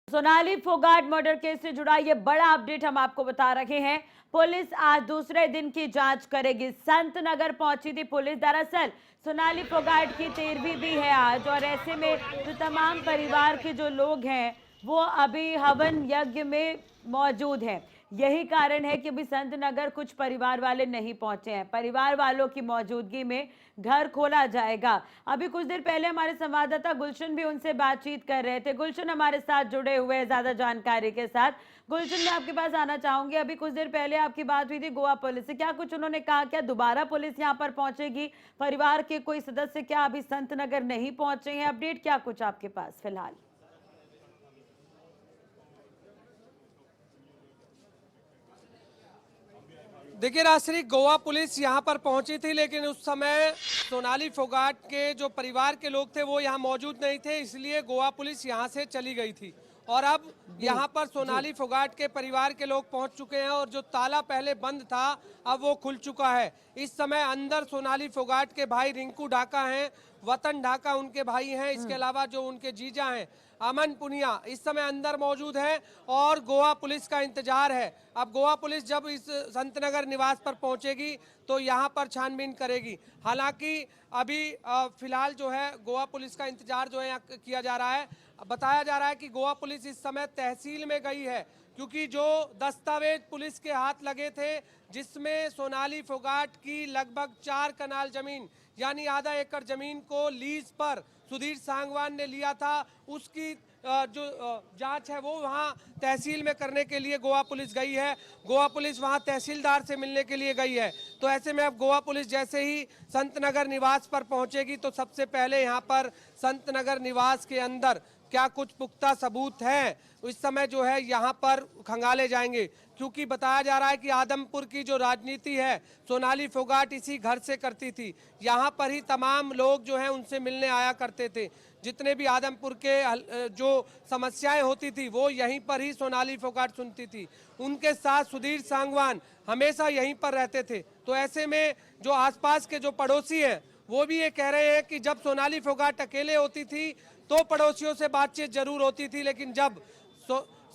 Sonali Phogat murder case से जुड़ा ये बड़ा अपडेट हम आपको बता रहे हैं। पुलिस आज दूसरे दिन की जांच करेगी। संत नगर पहुंची थी पुलिस। दरअसल सोनाली फोगाट की 13वीं भी है आज, और ऐसे में जो तमाम परिवार के जो लोग हैं वो अभी हवन यज्ञ में मौजूद हैं। यही कारण है कि अभी संत नगर कुछ परिवार वाले नहीं पहुंचे हैं। परिवार वालों की मौजूदगी में घर खोला जाएगा। अभी कुछ देर पहले हमारे संवाददाता गुलशन भी उनसे बातचीत कर रहे थे। गुलशन हमारे साथ जुड़े हुए हैं ज्यादा जानकारी के साथ। गुलशन, मैं आपके पास आना चाहूंगी। अभी कुछ देर पहले आपकी बात हुई थी गोवा पुलिस से, क्या कुछ उन्होंने कहा? क्या दोबारा पुलिस यहाँ पर पहुंचेगी? परिवार के कोई सदस्य क्या अभी संत नगर नहीं पहुंचे हैं? अपडेट क्या कुछ आपके पास फिलहाल? देखिए राजश्री, गोवा पुलिस यहाँ पर पहुंची थी, लेकिन उस समय सोनाली फोगाट के जो परिवार के लोग थे वो यहाँ मौजूद नहीं थे, इसलिए गोवा पुलिस यहाँ से चली गई थी। और अब यहाँ पर सोनाली फोगाट के परिवार के लोग पहुंच चुके हैं और जो ताला पहले बंद था अब वो खुल चुका है। इस समय अंदर सोनाली फोगाट के भाई रिंकू ढाका हैं, वतन ढाका उनके भाई हैं, इसके अलावा जो उनके जीजा हैं अमन पुनिया इस समय अंदर मौजूद है और गोवा पुलिस का इंतजार है। अब गोवा पुलिस जब इस संतनगर निवास पर पहुंचेगी तो यहां पर छानबीन करेगी। हालांकि अभी फिलहाल जो है गोवा पुलिस का इंतजार जो है यहाँ किया जा रहा है। बताया जा रहा है कि गोवा पुलिस इस समय तहसील में गई है, क्योंकि जो दस्तावेज पुलिस के हाथ लगे थे जिसमें सोनाली फोगाट की लगभग 4 कनाल जमीन यानी आधा एकड़ जमीन को लीज पर सुधीर सांगवान ने लिया था, उसकी जो जांच है वो वहां तहसील में करने के लिए गोवा पुलिस गई है। गोवा पुलिस वहां तहसीलदार से मिलने के लिए गई है। तो ऐसे में अब गोवा पुलिस जैसे ही संतनगर निवास पर पहुंचेगी तो सबसे पहले यहां पर संतनगर निवास के अंदर क्या कुछ पुख्ता सबूत हैं इस समय जो है यहाँ पर खंगाले जाएंगे, क्योंकि बताया जा रहा है कि आदमपुर की जो राजनीति है सोनाली फोगाट इसी घर से करती थी। यहाँ पर ही तमाम लोग जो हैं उनसे मिलने आया करते थे। जितने भी आदमपुर के जो समस्याएं होती थी वो यहीं पर ही सोनाली फोगाट सुनती थी। उनके साथ सुधीर सांगवान हमेशा यहीं पर रहते थे। तो ऐसे में जो आसपास के जो पड़ोसी हैं वो भी ये कह रहे हैं कि जब सोनाली फोगाट अकेले होती थी तो पड़ोसियों से बातचीत जरूर होती थी, लेकिन जब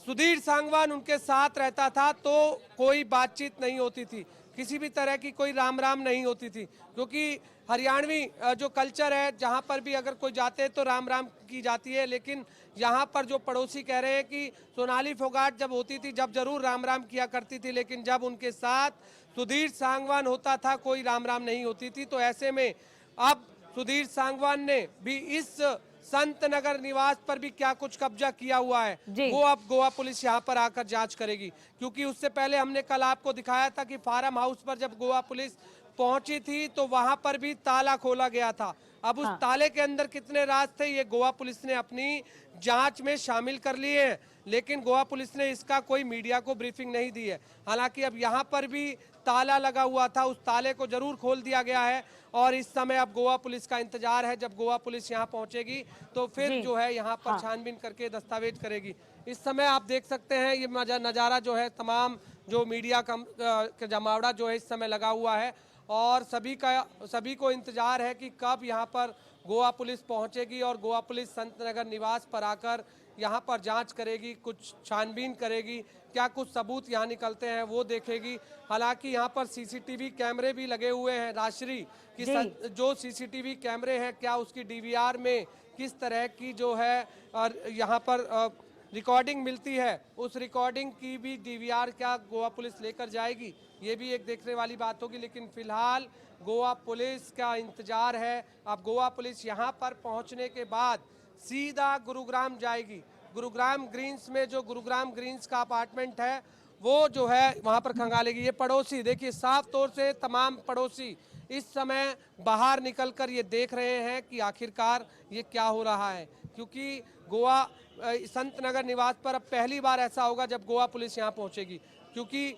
सुधीर सांगवान उनके साथ रहता था तो कोई बातचीत नहीं होती थी, किसी भी तरह की कोई राम राम नहीं होती थी। क्योंकि हरियाणवी जो कल्चर है जहाँ पर भी अगर कोई जाते हैं तो राम राम की जाती है, लेकिन यहाँ पर जो पड़ोसी कह रहे हैं कि सोनाली फोगाट जब होती थी जब जरूर राम राम किया करती थी, लेकिन जब उनके साथ सुधीर सांगवान होता था कोई राम राम नहीं होती थी। तो ऐसे में अब सुधीर सांगवान ने भी इस संत नगर निवास पर भी क्या कुछ कब्जा किया हुआ है वो अब गोवा पुलिस यहाँ पर आकर जांच करेगी। क्योंकि उससे पहले हमने कल आपको दिखाया था कि फार्म हाउस पर जब गोवा पुलिस पहुंची थी तो वहां पर भी ताला खोला गया था। अब उस ताले के अंदर कितने राज थे ये गोवा पुलिस ने अपनी जांच में शामिल कर लिए हैं, लेकिन गोवा पुलिस ने इसका कोई मीडिया को ब्रीफिंग नहीं दी है। हालांकि अब यहाँ पर भी ताला लगा हुआ था, उस ताले को जरूर खोल दिया गया है और इस समय अब गोवा पुलिस का इंतजार है। जब गोवा पुलिस यहाँ पहुंचेगी तो फिर जो है यहाँ पर छानबीन करके दस्तावेज करेगी। इस समय आप देख सकते हैं ये नज़ारा जो है, तमाम जो मीडिया का जमावड़ा जो है इस समय लगा हुआ है और सभी को इंतजार है कि कब यहाँ पर गोवा पुलिस पहुंचेगी और गोवा पुलिस संतनगर निवास पर आकर यहाँ पर जांच करेगी, कुछ छानबीन करेगी, क्या कुछ सबूत यहाँ निकलते हैं वो देखेगी। हालांकि यहाँ पर सीसीटीवी कैमरे भी लगे हुए हैं राजश्री, कि जो सीसीटीवी कैमरे हैं क्या उसकी डीवीआर में किस तरह की जो है यहाँ पर रिकॉर्डिंग मिलती है, उस रिकॉर्डिंग की भी डीवीआर क्या गोवा पुलिस लेकर जाएगी, ये भी एक देखने वाली बात होगी। लेकिन फिलहाल गोवा पुलिस का इंतजार है। अब गोवा पुलिस यहाँ पर पहुँचने के बाद सीधा गुरुग्राम जाएगी। गुरुग्राम ग्रीन्स में जो गुरुग्राम ग्रीन्स का अपार्टमेंट है वो जो है वहाँ पर खंगालेगी। ये पड़ोसी देखिए, साफ तौर से तमाम पड़ोसी इस समय बाहर निकलकर ये देख रहे हैं कि आखिरकार ये क्या हो रहा है, क्योंकि गोवा संत नगर निवास पर अब पहली बार ऐसा होगा जब गोवा पुलिस यहाँ पहुँचेगी। क्योंकि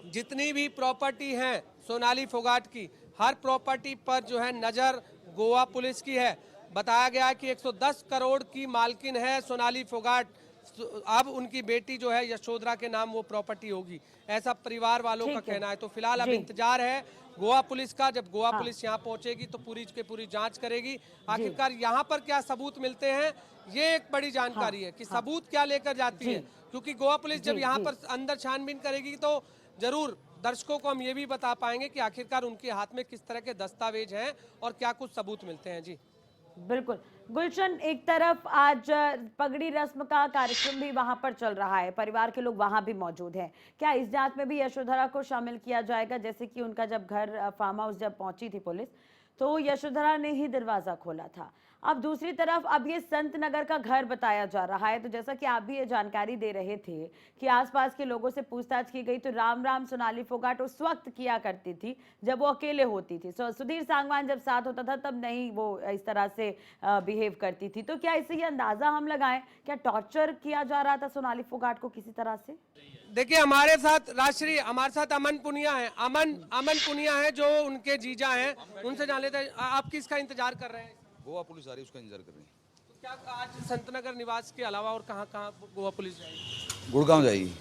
जितनी भी प्रॉपर्टी हैं सोनाली फोगाट की, हर प्रॉपर्टी पर जो है नज़र गोवा पुलिस की है। बताया गया है कि 110 करोड़ की मालकिन है सोनाली फोगाट अब उनकी बेटी जो है यशोधरा के नाम वो प्रॉपर्टी होगी, ऐसा परिवार वालों का ठीक है। कहना है। तो फिलहाल अब जी। इंतजार है गोवा पुलिस का। जब गोवा हाँ। पुलिस यहाँ पहुंचेगी तो पूरी की पूरी जांच करेगी। जी। आखिरकार यहाँ पर क्या सबूत मिलते हैं, ये एक बड़ी हाँ। जानकारी है कि हाँ। सबूत क्या लेकर जाती जी। है। क्योंकि गोवा पुलिस जब जी। यहाँ जी। पर अंदर छानबीन करेगी तो जरूर दर्शकों को हम ये भी बता पाएंगे कि आखिरकार उनके हाथ में किस तरह के दस्तावेज हैं और क्या कुछ सबूत मिलते हैं। जी बिल्कुल। गुलशन, एक तरफ आज पगड़ी रस्म का कार्यक्रम भी वहां पर चल रहा है, परिवार के लोग वहां भी मौजूद हैं। क्या इस जांच में भी यशोधरा को शामिल किया जाएगा? जैसे कि उनका जब घर फार्म हाउस जब पहुंची थी पुलिस, तो यशोधरा ने ही दरवाजा खोला था। अब दूसरी तरफ अब ये संत नगर का घर बताया जा रहा है, तो जैसा कि आप भी ये जानकारी दे रहे थे कि आसपास के लोगों से पूछताछ की गई तो राम राम सोनाली फोगाट उस वक्त किया करती थी जब वो अकेले होती थी। सुधीर सांगवान जब साथ होता था तब नहीं वो इस तरह से बिहेव करती थी। तो क्या इससे ये अंदाजा हम लगाएं, क्या टॉर्चर किया जा रहा था सोनाली फोगाट को किसी तरह से? देखिए, हमारे साथ राजश्री, हमारे साथ अमन पुनिया है। अमन पुनिया है जो उनके जीजा हैं, उनसे जान लेते हैं। आप किसका इंतजार कर रहे हैं? गोवा पुलिस आ रही है, उसका इंतजार कर रही है। तो क्या आज संतनगर निवास के अलावा और कहाँ कहाँ गोवा पुलिस जाएगी? गुड़गांव जाएगी।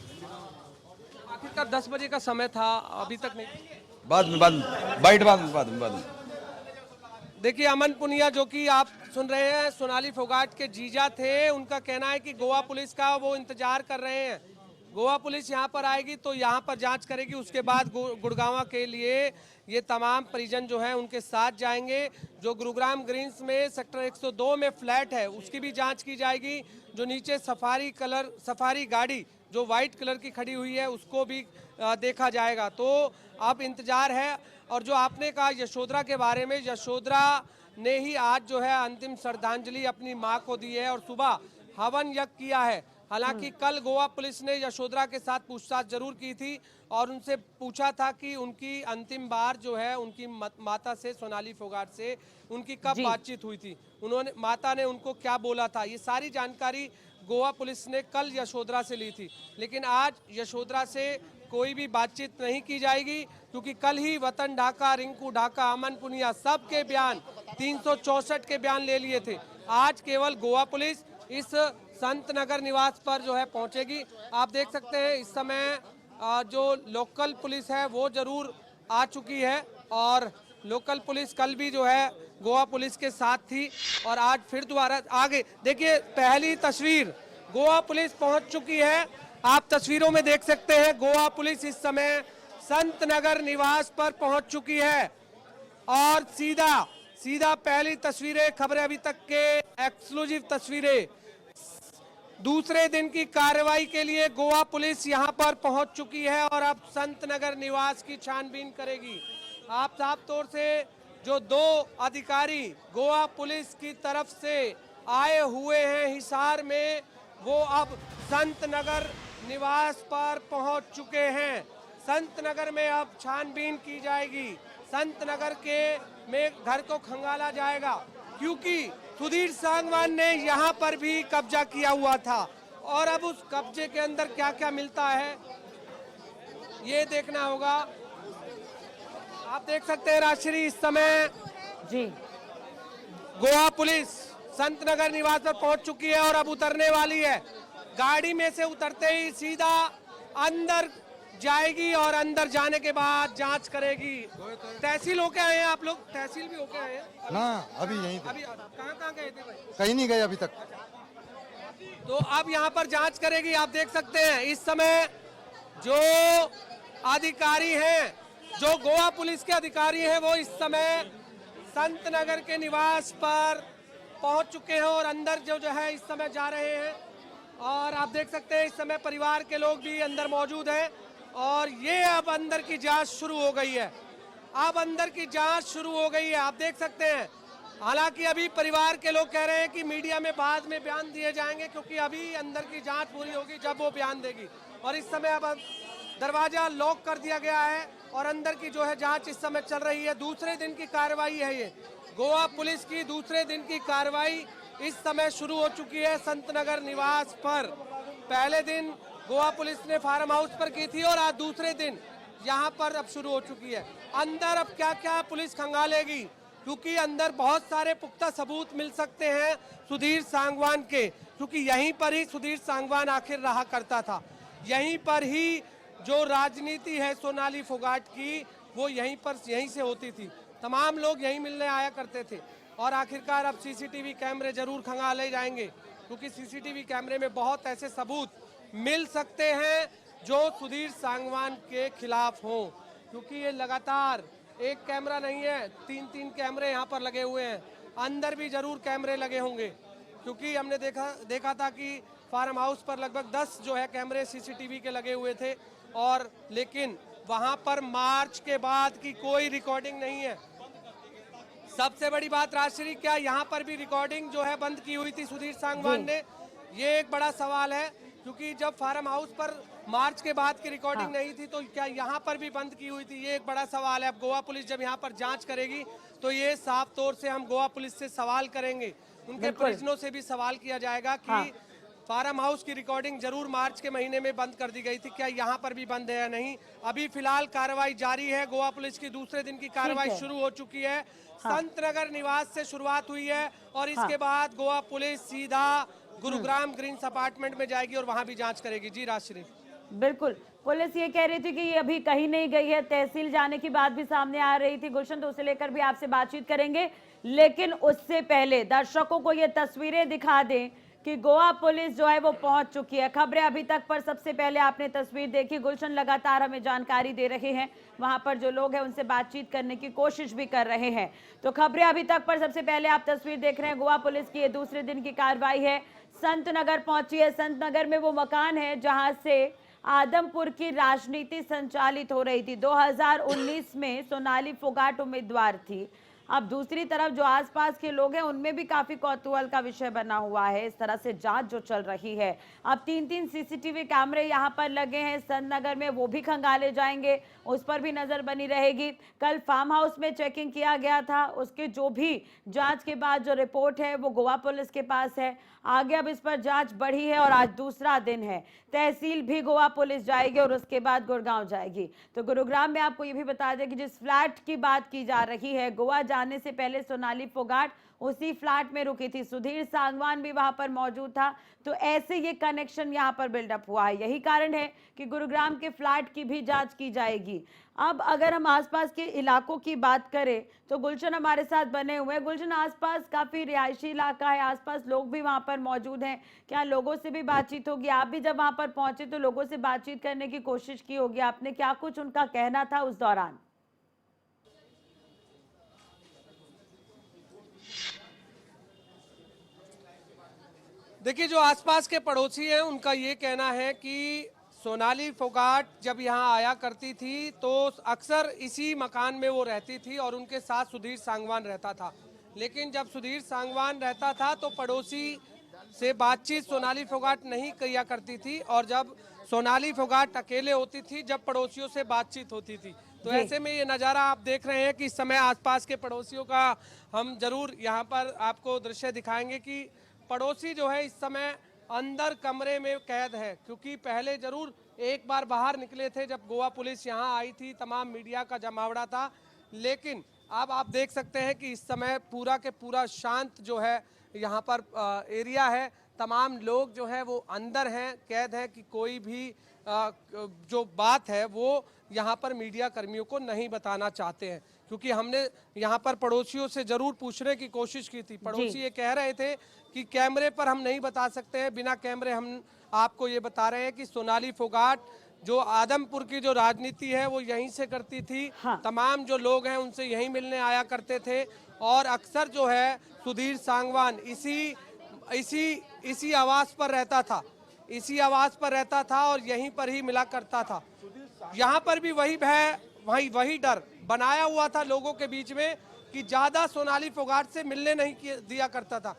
आखिरकार 10 बजे का समय था, अभी तक नहीं। बाद में बाद में। देखिए, अमन पुनिया जो कि आप सुन रहे हैं सोनाली फोगाट के जीजा थे, उनका कहना है कि गोवा पुलिस का वो इंतजार कर रहे हैं। गोवा पुलिस यहाँ पर आएगी तो यहाँ पर जांच करेगी, उसके बाद गुड़गांव के लिए ये तमाम परिजन जो है उनके साथ जाएंगे। जो गुरुग्राम ग्रीन्स में सेक्टर 102 में फ्लैट है उसकी भी जांच की जाएगी। जो नीचे सफारी गाड़ी जो वाइट कलर की खड़ी हुई है उसको भी देखा जाएगा। तो अब इंतजार है। और जो आपने कहा यशोधरा के बारे में, यशोधरा ने ही आज जो है अंतिम श्रद्धांजलि अपनी मां को दी है और सुबह हवन यज्ञ किया है। हालांकि कल गोवा पुलिस ने यशोधरा के साथ पूछताछ जरूर की थी और उनसे पूछा था कि उनकी अंतिम बार जो है उनकी माता से, सोनाली फोगाट से, उनकी कब बातचीत हुई थी, माता ने उनको क्या बोला था। ये सारी जानकारी गोवा पुलिस ने कल यशोधरा से ली थी। लेकिन आज यशोधरा से कोई भी बातचीत नहीं की जाएगी क्योंकि कल ही वतन ढाका, रिंकू ढाका, अमन पुनिया सबके बयान 364 के बयान ले लिए थे। आज केवल गोवा पुलिस इस संत नगर निवास पर जो है पहुंचेगी। आप देख सकते हैं इस समय जो लोकल पुलिस है वो जरूर आ चुकी है और लोकल पुलिस कल भी जो है गोवा पुलिस के साथ थी और आज फिर दोबारा आगे। देखिए, पहली तस्वीर, गोवा पुलिस पहुंच चुकी है। आप तस्वीरों में देख सकते हैं गोवा पुलिस इस समय संत नगर निवास पर पहुंच चुकी है और सीधा पहली तस्वीरें, खबरें अभी तक के एक्सक्लूसिव तस्वीरें। दूसरे दिन की कार्रवाई के लिए गोवा पुलिस यहां पर पहुंच चुकी है और अब संत नगर निवास की छानबीन करेगी। आप साफ तौर से जो 2 अधिकारी गोवा पुलिस की तरफ से आए हुए हैं हिसार में, वो अब संत नगर निवास पर पहुंच चुके हैं। संत नगर में अब छानबीन की जाएगी। संत नगर के में घर को खंगाला जाएगा क्योंकि सुधीर सांगवान ने यहाँ पर भी कब्जा किया हुआ था और अब उस कब्जे के अंदर क्या क्या मिलता है ये देखना होगा। आप देख सकते हैं राजश्री, इस समय जी गोवा पुलिस संत नगर निवास पर पहुंच चुकी है और अब उतरने वाली है। गाड़ी में से उतरते ही सीधा अंदर जाएगी और अंदर जाने के बाद जांच करेगी। तहसील होके आए हैं आप लोग? तहसील भी होके आए हैं ना? अभी यहीं थे। अभी कहाँ गए थे भाई? कहीं नहीं गए अभी तक। तो अब यहाँ पर जांच करेगी। आप देख सकते हैं इस समय जो अधिकारी हैं, जो गोवा पुलिस के अधिकारी हैं, वो इस समय संत नगर के निवास पर पहुंच चुके हैं और अंदर जो है इस समय जा रहे हैं। और आप देख सकते हैं इस समय परिवार के लोग भी अंदर मौजूद हैं और ये अब अंदर की जांच शुरू हो गई है। अब अंदर की जांच शुरू हो गई है, आप देख सकते हैं। हालांकि अभी परिवार के लोग कह रहे हैं कि मीडिया में बाद में बयान दिए जाएंगे क्योंकि अभी अंदर की जांच पूरी होगी जब वो बयान देगी। और इस समय अब दरवाजा लॉक कर दिया गया है और अंदर की जो है जांच इस समय चल रही है। दूसरे दिन की कार्रवाई है ये, गोवा पुलिस की दूसरे दिन की कार्रवाई इस समय शुरू हो चुकी है संत नगर निवास पर। पहले दिन गोवा पुलिस ने फार्म हाउस पर की थी और आज दूसरे दिन यहाँ पर अब शुरू हो चुकी है। अंदर अब क्या क्या पुलिस खंगालेगी क्योंकि अंदर बहुत सारे पुख्ता सबूत मिल सकते हैं सुधीर सांगवान के, क्योंकि यहीं पर ही सुधीर सांगवान आखिर रहा करता था, यहीं पर ही जो राजनीति है सोनाली फोगाट की वो यहीं से होती थी। तमाम लोग यहीं मिलने आया करते थे और आखिरकार अब सीसीटीवी कैमरे जरूर खंगाले जाएंगे, क्योंकि सीसीटीवी कैमरे में बहुत ऐसे सबूत मिल सकते हैं जो सुधीर सांगवान के खिलाफ हों, क्योंकि ये लगातार एक कैमरा नहीं है, 3-3 कैमरे यहाँ पर लगे हुए हैं। अंदर भी जरूर कैमरे लगे होंगे, क्योंकि हमने देखा था कि फार्म हाउस पर लगभग 10 जो है कैमरे सीसीटीवी के लगे हुए थे, और लेकिन वहां पर मार्च के बाद की कोई रिकॉर्डिंग नहीं है। सबसे बड़ी बात राजश्री, क्या यहाँ पर भी रिकॉर्डिंग जो है बंद की हुई थी सुधीर सांगवान ने? ये एक बड़ा सवाल है, क्योंकि जब फार्म हाउस पर मार्च के बाद की रिकॉर्डिंग नहीं थी तो क्या यहाँ पर भी बंद की हुई थी? ये एक बड़ा सवाल है। अब गोवा पुलिस जब यहाँ पर जांच करेगी तो ये साफ तौर से हम गोवा पुलिस से सवाल करेंगे, उनके परिजनों से भी सवाल किया जाएगा कि फार्म हाउस की रिकॉर्डिंग जरूर मार्च के महीने में बंद कर दी गई थी, क्या यहाँ पर भी बंद है या नहीं? अभी फिलहाल कार्रवाई जारी है, गोवा पुलिस की दूसरे दिन की कार्रवाई शुरू हो चुकी है। संत नगर निवास से शुरुआत हुई है और इसके बाद गोवा पुलिस सीधा गुरुग्राम ग्रीन्स अपार्टमेंट में जाएगी और वहां भी जांच करेगी। जी राजश्री। बिल्कुल, पुलिस ये कह रही थी कि ये अभी कहीं नहीं गई है, तहसील जाने की बात भी सामने आ रही थी गुलशन, तो उसे लेकर भी आपसे बातचीत करेंगे, लेकिन उससे पहले दर्शकों को ये तस्वीरें दिखा दें कि गोवा पुलिस जो है वो पहुंच चुकी है। खबरें अभी तक पर सबसे पहले आपने तस्वीर देखी, गुलशन लगातार हमें जानकारी दे रहे हैं, वहां पर जो लोग हैं उनसे बातचीत करने की कोशिश भी कर रहे हैं। तो खबरें अभी तक पर सबसे पहले आप तस्वीर देख रहे हैं, गोवा पुलिस की ये दूसरे दिन की कार्रवाई है, संत नगर पहुंची है। संत नगर में वो मकान है जहां से आदमपुर की राजनीति संचालित हो रही थी। 2019 में सोनाली फोगाट उम्मीदवार थी। अब दूसरी तरफ जो आसपास के लोग हैं उनमें भी काफी कौतूहल का विषय बना हुआ है इस तरह से जांच जो चल रही है। अब 3-3 सीसीटीवी कैमरे यहाँ पर लगे हैं संत नगर में, वो भी खंगाले जाएंगे, उस पर भी नजर बनी रहेगी। कल फार्म हाउस में चेकिंग किया गया था, उसके जो भी जांच के बाद जो रिपोर्ट है वो गोवा पुलिस के पास है। आगे अब इस पर जांच बढ़ी है और आज दूसरा दिन है, तहसील भी गोवा पुलिस जाएगी और उसके बाद गुड़गांव जाएगी। तो गुरुग्राम में आपको ये भी बता दें कि जिस फ्लैट की बात की जा रही है, गोवा जाने से पहले सोनाली फोगाट उसी फ्लैट में रुकी थी, सुधीर सांगवान भी वहां पर मौजूद था, तो ऐसे ये कनेक्शन यहाँ पर बिल्डअप हुआ है। यही कारण है कि गुरुग्राम के फ्लैट की भी जांच की जाएगी। अब अगर हम आसपास के इलाकों की बात करें तो गुलशन हमारे साथ बने हुए हैं। गुलशन, आसपास काफी रिहायशी इलाका है, आसपास लोग भी वहां पर मौजूद हैं, क्या लोगों से भी बातचीत होगी? आप भी जब वहां पर पहुंचे तो लोगों से बातचीत करने की कोशिश की होगी आपने, क्या कुछ उनका कहना था उस दौरान? देखिए, जो आसपास के पड़ोसी हैं उनका ये कहना है कि सोनाली फोगाट जब यहाँ आया करती थी तो अक्सर इसी मकान में वो रहती थी और उनके साथ सुधीर सांगवान रहता था, लेकिन जब सुधीर सांगवान रहता था तो पड़ोसी से बातचीत सोनाली फोगाट नहीं किया करती थी, और जब सोनाली फोगाट अकेले होती थी जब पड़ोसियों से बातचीत होती थी। तो ऐसे में ये नज़ारा आप देख रहे हैं कि इस समय आसपास के पड़ोसियों का हम जरूर यहाँ पर आपको दृश्य दिखाएंगे कि पड़ोसी जो है इस समय अंदर कमरे में कैद है, क्योंकि पहले जरूर एक बार बाहर निकले थे जब गोवा पुलिस यहाँ आई थी, तमाम मीडिया का जमावड़ा था, लेकिन अब आप देख सकते हैं कि इस समय पूरा के पूरा शांत जो है यहाँ पर एरिया है, तमाम लोग जो है वो अंदर हैं, कैद हैं, कि कोई भी जो बात है वो यहाँ पर मीडिया कर्मियों को नहीं बताना चाहते हैं, क्योंकि हमने यहाँ पर पड़ोसियों से जरूर पूछने की कोशिश की थी। पड़ोसी ये कह रहे थे कि कैमरे पर हम नहीं बता सकते हैं, बिना कैमरे हम आपको ये बता रहे हैं कि सोनाली फोगाट जो आदमपुर की जो राजनीति है वो यहीं से करती थी। तमाम जो लोग हैं उनसे यहीं मिलने आया करते थे, और अक्सर जो है सुधीर सांगवान इसी आवास पर रहता था, इसी आवास पर रहता था और यहीं पर ही मिला करता था। यहाँ पर भी वही भय, वही डर बनाया हुआ था लोगों के बीच में कि ज्यादा सोनाली फोगाट से मिलने नहीं दिया करता था।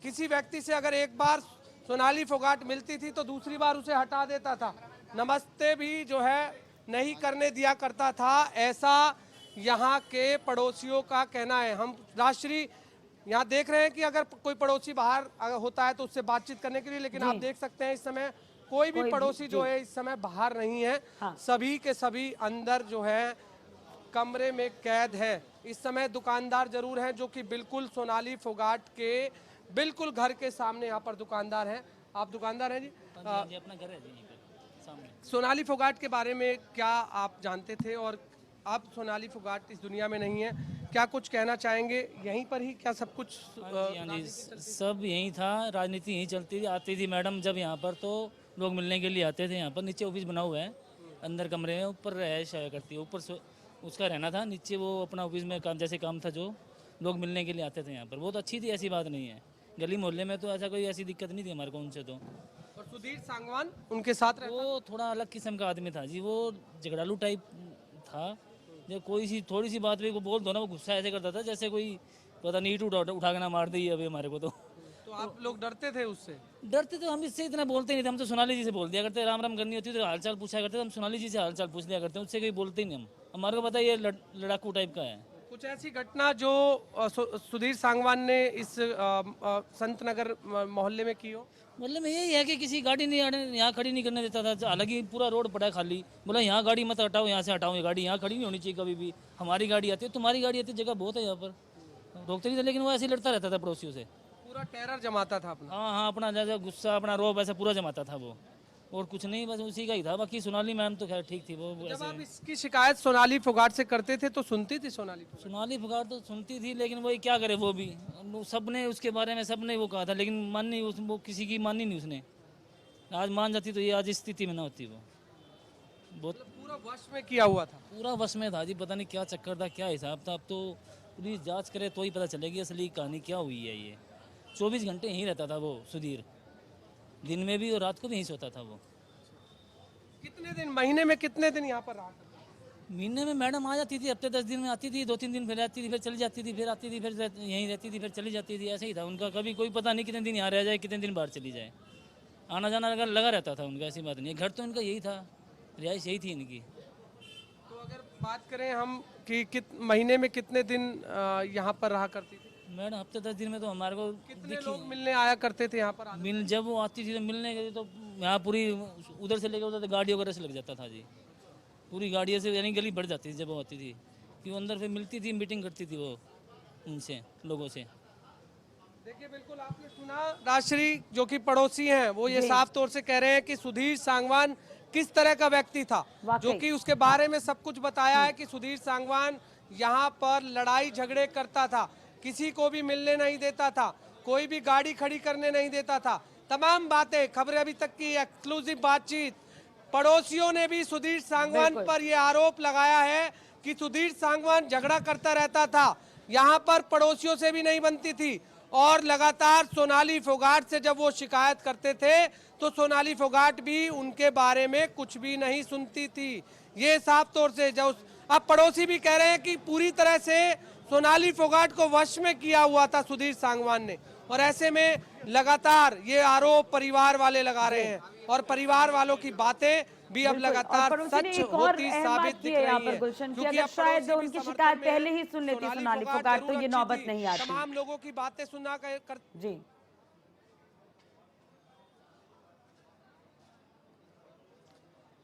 किसी व्यक्ति से अगर एक बार सोनाली फोगाट मिलती थी तो दूसरी बार उसे हटा देता था, नमस्ते भी जो है नहीं करने दिया करता था, ऐसा यहाँ के पड़ोसियों का कहना है। हम राजश्री यहाँ देख रहे हैं कि अगर कोई पड़ोसी बाहर होता है तो उससे बातचीत करने के लिए, लेकिन आप देख सकते हैं इस समय कोई भी पड़ोसी जो है इस समय बाहर नहीं है, सभी के सभी अंदर जो है कमरे में कैद है। इस समय दुकानदार जरूर हैं जो कि बिल्कुल सोनाली फोगाट के बिल्कुल घर के सामने यहाँ पर दुकानदार हैं। आप दुकानदार हैं जी? जी अपना घर है जी यहीं पे सामने। सोनाली फोगाट के बारे में क्या आप जानते थे और अब सोनाली फोगाट इस दुनिया में नहीं है, क्या कुछ कहना चाहेंगे? यहीं पर ही क्या सब कुछ हाँ जी सब यहीं था, राजनीति यहीं चलती थी। आती थी मैडम जब यहाँ पर तो लोग मिलने के लिए आते थे। यहाँ पर नीचे ऑफिस बना हुआ है, अंदर कमरे में, ऊपर रहायश आया करती है। ऊपर उसका रहना था, नीचे वो अपना ऑफिस में काम जैसे काम था जो लोग मिलने के लिए आते थे यहाँ पर। बहुत अच्छी थी, ऐसी बात नहीं है। गली मोहल्ले में तो ऐसा कोई ऐसी दिक्कत नहीं थी हमारे को उनसे। तो और सुधीर सांगवान उनके साथ रहता? वो थोड़ा अलग किस्म का आदमी था जी, वो झगड़ालू टाइप था। जब कोई सी थोड़ी सी बात भी को बोल दो ना, वो गुस्सा ऐसे करता था जैसे कोई पता नहीं ईंट उठा के ना मार दी अभी हमारे को। तो आप लोग डरते थे उससे? डरते तो हम इससे इतना बोलते नहीं थे। हम तो सोनाली जी से बोल दिया करते, राम राम करनी होती तो हाल चाल पूछा करते। हम सोनाली जी से हाल चाल पूछ लिया करते, उससे कहीं बोलते ही नहीं हम। हमारे को पता है ये लड़ाकू टाइप का है। कुछ ऐसी घटना जो सुधीर सांगवान ने इस संत नगर मोहल्ले में की हो? मतलब यही है कि किसी गाड़ी नहीं यहाँ खड़ी नहीं करने देता था। हालांकि पूरा रोड पड़ा है खाली, बोला यहाँ गाड़ी मत हटाओ, यहाँ से हटाओ, ये गाड़ी यहाँ खड़ी नहीं होनी चाहिए कभी भी। हमारी गाड़ी आती है, तुम्हारी गाड़ी आती है, जगह बहुत है यहाँ पर, रोकते नहीं थे। लेकिन वो ऐसे ही लड़ता रहता था पड़ोसियों से। पूरा टेरर जमाता था अपना? हाँ हाँ, अपना जैसे गुस्सा अपना रोब ऐसा पूरा जमाता था वो, और कुछ नहीं, बस उसी का ही था। बाकी सोनाली मैम तो खैर ठीक थी। वो जब ऐसे आप इसकी शिकायत सोनाली फोगाट से करते थे तो सुनती थी सोनाली फोगाट? सोनाली फोगाट तो सुनती थी, लेकिन वही क्या करे वो भी। सब ने उसके बारे में सब ने वो कहा था, लेकिन मान नहीं वो किसी की मानी नहीं उसने। आज मान जाती तो ये आज इस स्थिति में ना होती। वो बहुत पूरा वश में किया हुआ था? पूरा बस में था जी, पता नहीं क्या चक्कर था, क्या हिसाब था। अब तो पुलिस जांच करे तो ही पता चलेगी असली कहानी क्या हुई है। ये 24 घंटे यहीं रहता था वो सुधीर, दिन में भी और रात को भी यहीं सोता था वो। कितने दिन, महीने में कितने दिन यहाँ पर रहा? महीने में मैडम आ जाती थी, हफ्ते 10 दिन में आती थी, 2-3 दिन फिर रहती थी, फिर चली जाती थी, फिर आती थी, फिर यहीं रहती थी, फिर चली जाती थी। ऐसे ही था उनका, कभी कोई पता नहीं कितने दिन यहाँ रह जाए, कितने दिन बाहर चली जाए। आना जाना लगा रहता था उनका, ऐसी बात नहीं है। घर तो इनका यही था, रिहाइश यही थी इनकी। तो अगर बात करें हम कि महीने में कितने दिन यहाँ पर रहा करती थी? मैडम हफ्ते 10 दिन में तो हमारे को कितने लोग मिलने आया करते थे यहाँ पर? जब वो आती थी तो मिलने गए तो यहाँ पूरी उधर से लेकर उधर तक गाड़ी वगैरह से लग जाता था जी। पूरी गाड़ियों से यानी गली बढ़ जाती थी जब वो आती थी, कि वो अंदर फिर मिलती थी, मीटिंग करती थी वो उनसे, लोगों से। देखिए बिल्कुल आपने सुना, राजश्री जो कि पड़ोसी हैं वो ये साफ तौर से कह रहे हैं कि सुधीर सांगवान किस तरह का व्यक्ति था, जो कि उसके बारे में सब कुछ बताया है कि सुधीर सांगवान यहाँ पर लड़ाई झगड़े करता था, किसी को भी मिलने नहीं देता था, कोई भी गाड़ी खड़ी करने नहीं देता था। तमाम बातें, खबरें अभी तक की एक्सक्लूसिव बातचीत। पड़ोसियों ने भी सुधीर सांगवान पर यह आरोप लगाया है कि सुधीर सांगवान झगड़ा करता रहता था, यहाँ पर पड़ोसियों से भी नहीं बनती थी। और लगातार सोनाली फोगाट से जब वो शिकायत करते थे तो सोनाली फोगाट भी उनके बारे में कुछ भी नहीं सुनती थी। ये साफ तौर से जो अब पड़ोसी भी कह रहे हैं कि पूरी तरह से सोनाली फोगाट को वश में किया हुआ था सुधीर सांगवान ने। और ऐसे में लगातार ये आरोप परिवार वाले लगा रहे हैं और परिवार वालों की बातें भी अब लगातार सच होती साबित दिख रही है। क्योंकि अब शायद उनकी शिकायत पहले ही सुन लेती सोनाली फोगाट तो ये नौबत नहीं आती। तमाम लोगों की बातें सुनना जी।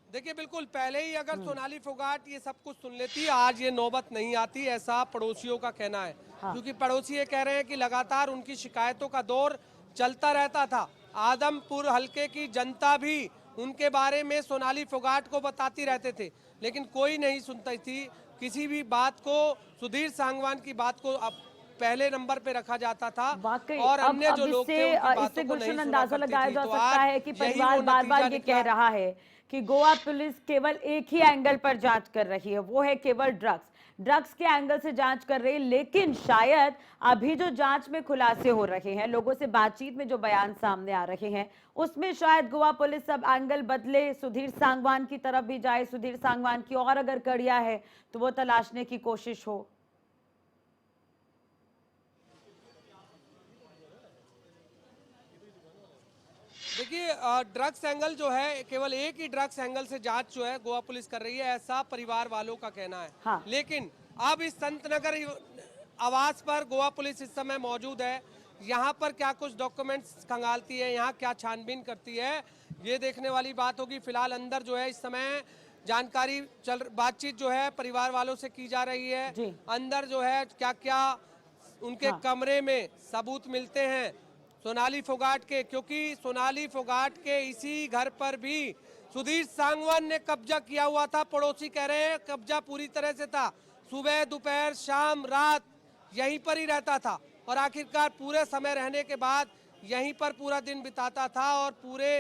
देखिए बिल्कुल पहले ही अगर सोनाली फोगाट ये सब कुछ सुन लेती, आज ये नौबत नहीं आती, ऐसा पड़ोसियों का कहना है। क्योंकि पड़ोसी ये कह रहे हैं कि लगातार उनकी शिकायतों का दौर चलता रहता था। आदमपुर हलके की जनता भी उनके बारे में सोनाली फोगाट को बताती रहते थे, लेकिन कोई नहीं सुनती थी। किसी भी बात को, सुधीर सांगवान की बात को अब पहले नंबर पे रखा जाता था और अन्य जो लोग थे उनकी बातों को नहीं सुना अंदाजा करती लगाया थी। जा तो सकता आज है कि यही परिवार वो बार बार नतीजा ये निकला। कह रहा है कि गोवा पुलिस केवल एक ही एंगल पर जांच कर रही है, वो है केवल ड्रग्स के एंगल से जांच कर रही है। लेकिन शायद अभी जो जांच में खुलासे हो रहे हैं, लोगों से बातचीत में जो बयान सामने आ रहे हैं, उसमें शायद गोवा पुलिस अब एंगल बदले, सुधीर सांगवान की तरफ भी जाए, सुधीर सांगवान की और अगर कड़ियां है तो वो तलाशने की कोशिश हो। देखिए ड्रग्स एंगल जो है, केवल एक ही ड्रग्स एंगल से जांच जो है गोवा पुलिस कर रही है, ऐसा परिवार वालों का कहना है। हाँ। लेकिन अब इस संत नगर आवास पर गोवा पुलिस इस समय मौजूद है। यहाँ पर क्या कुछ डॉक्यूमेंट्स खंगालती है, यहाँ क्या छानबीन करती है, ये देखने वाली बात होगी। फिलहाल अंदर जो है इस समय जानकारी बातचीत जो है परिवार वालों से की जा रही है। जी। अंदर जो है क्या क्या उनके कमरे में सबूत मिलते हैं सोनाली फोगाट के, क्योंकि सोनाली फोगाट के इसी घर पर भी सुधीर सांगवान ने कब्जा किया हुआ था। पड़ोसी कह रहे हैं कब्जा पूरी तरह से था, सुबह दोपहर शाम रात यहीं पर ही रहता था और आखिरकार पूरे समय रहने के बाद यहीं पर पूरा दिन बिताता था और पूरे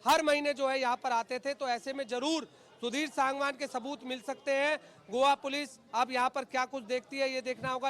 हर महीने जो है यहाँ पर आते थे। तो ऐसे में जरूर सुधीर सांगवान के सबूत मिल सकते हैं। गोवा पुलिस अब यहाँ पर क्या कुछ देखती है ये देखना होगा।